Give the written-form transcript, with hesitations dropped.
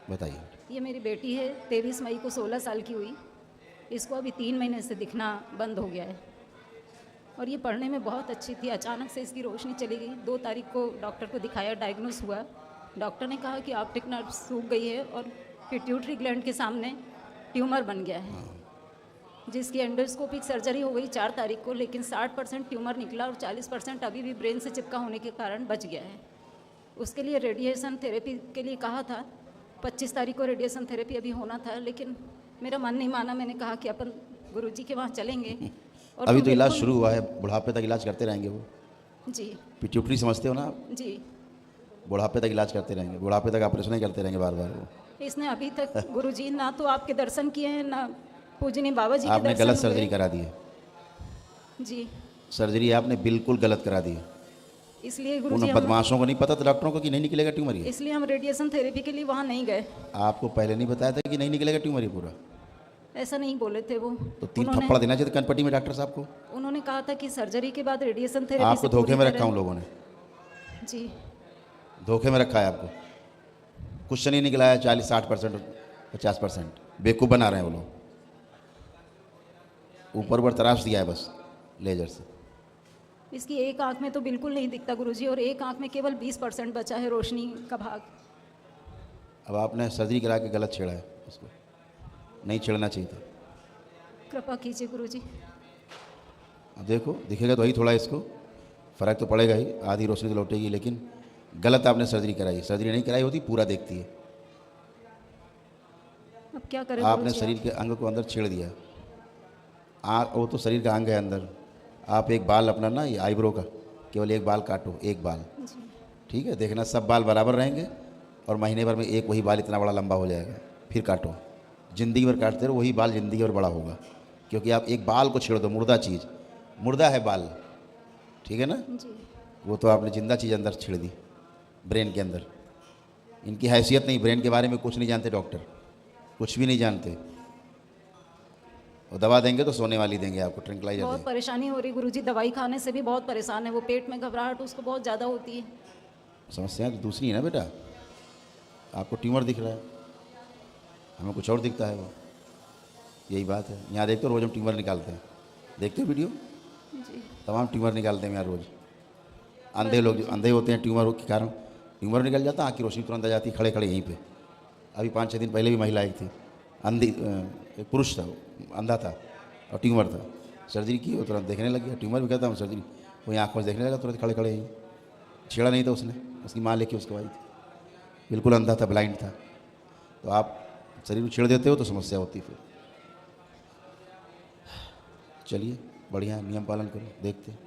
बताइए। ये मेरी बेटी है, 23 मई को 16 साल की हुई। इसको अभी 3 महीने से दिखना बंद हो गया है और ये पढ़ने में बहुत अच्छी थी। अचानक से इसकी रोशनी चली गई। 2 तारीख को डॉक्टर को दिखाया, डायग्नोस हुआ। डॉक्टर ने कहा कि ऑप्टिक नर्व सूख गई है और पिट्यूटरी ग्लैंड के सामने ट्यूमर बन गया है, जिसकी एंडोस्कोपिक सर्जरी हो गई 4 तारीख को, लेकिन 60% ट्यूमर निकला और 40% अभी भी ब्रेन से चिपका होने के कारण बच गया है। उसके लिए रेडिएशन थेरेपी के लिए कहा था। 25 तारीख को रेडिएशन थेरेपी अभी होना था, लेकिन मेरा मन नहीं माना। मैंने कहा कि अपन गुरुजी के वहाँ चलेंगे। और अभी तो इलाज शुरू हुआ है, बुढ़ापे तक इलाज करते रहेंगे वो। जी पिट्यूटरी समझते हो ना आप? जी। बुढ़ापे तक इलाज करते रहेंगे, बुढ़ापे तक ऑपरेशन ही करते रहेंगे बार बार वो। इसने अभी तक गुरुजी ना तो आपके दर्शन किए हैं, ना पूजनी बाबा जी के आपने दर्शन गलत हुए। सर्जरी करा दी है। जी, सर्जरी आपने बिल्कुल गलत करा दी है। इसलिए उन गुरुजी हम, बदमाशों को नहीं पता था डॉक्टरों को कि नहीं निकलेगा ट्यूमर ये। इसलिए हम रेडिएशन थेरेपी के लिए वहाँ नहीं गए। आपको पहले नहीं बताया था कि नहीं निकलेगा ट्यूमर ये पूरा? ऐसा नहीं बोले थे वो। तो 3 थप्पड़ देना चाहिए कनपट्टी में डॉक्टर साहब को। उन्होंने कहा था कि सर्जरी के बाद रेडिएशन थेरेपी आपको से धोखे पूरी में तरह- रखा उन लोगों ने, जी, धोखे में रखा है आपको। कुछ नहीं निकला है। 40-60% 50% बेवकूफ़ बना रहे हैं वो लोग। ऊपर ऊपर तराश दिया है बस लेजर से। इसकी एक आंख में तो बिल्कुल नहीं दिखता गुरुजी, और एक आंख में केवल 20% बचा है रोशनी का भाग। अब आपने सर्जरी करा के गलत छेड़ा है उसको, नहीं छेड़ना चाहिए था। कृपा कीजिए गुरुजी। अब देखो दिखेगा तो वही थोड़ा, इसको फ़र्क तो पड़ेगा ही, आधी रोशनी तो लौटेगी, लेकिन गलत आपने सर्जरी कराई। सर्जरी नहीं कराई होती पूरा देखती है। अब क्या करें आपने गुरुजी? शरीर के अंग को अंदर छेड़ दिया। वो तो शरीर का अंग है अंदर। आप एक बाल अपना ना, ये आईब्रो का केवल एक बाल काटो, एक बाल, जी, ठीक है? देखना सब बाल बराबर रहेंगे और महीने भर में एक वही बाल इतना बड़ा लंबा हो जाएगा। फिर काटो, ज़िंदगी भर काटते रहो, वही बाल ज़िंदगी भर बड़ा होगा। क्योंकि आप एक बाल को छेड़ दो, मुर्दा चीज़, मुर्दा है बाल, ठीक है ना? जी, वो तो आपने जिंदा चीज़ अंदर छेड़ दी ब्रेन के अंदर। इनकी हैसियत नहीं, ब्रेन के बारे में कुछ नहीं जानते डॉक्टर, कुछ भी नहीं जानते। और दवा देंगे तो सोने वाली देंगे आपको, ट्रैंक्विलाइजर बहुत देंगे। परेशानी हो रही गुरुजी, दवाई खाने से भी बहुत परेशान है वो। पेट में घबराहट उसको बहुत ज़्यादा होती है। समस्या तो दूसरी है ना बेटा। आपको ट्यूमर दिख रहा है, हमें कुछ और दिखता है वो, यही बात है। यहाँ देखते हो रोज़ हम ट्यूमर निकालते हैं, देखते हो वीडियो? जी, तमाम ट्यूमर निकालते हैं यहाँ रोज़। अंधे लोग जो अंधे होते हैं ट्यूमर के कारण, ट्यूमर निकल जाता, आँख की रोशनी तुरंत आ जाती, खड़े खड़े यहीं पे। अभी 5-6 दिन पहले भी महिला एक थी, अंधी, एक पुरुष था, अंधा था और ट्यूमर था। सर्जरी की, वो तुरंत देखने लग गया। ट्यूमर भी कहता हूँ सर्जरी, वो आँखों से देखने लगा तुरंत, खड़े खड़े यहीं। छेड़ा नहीं था उसने, उसकी माँ लेके उसको आई थी। बिल्कुल अंधा था, ब्लाइंड था। तो आप शरीर को छेड़ देते हो तो समस्या होती फिर। चलिए बढ़िया, नियम पालन करो, देखते हैं।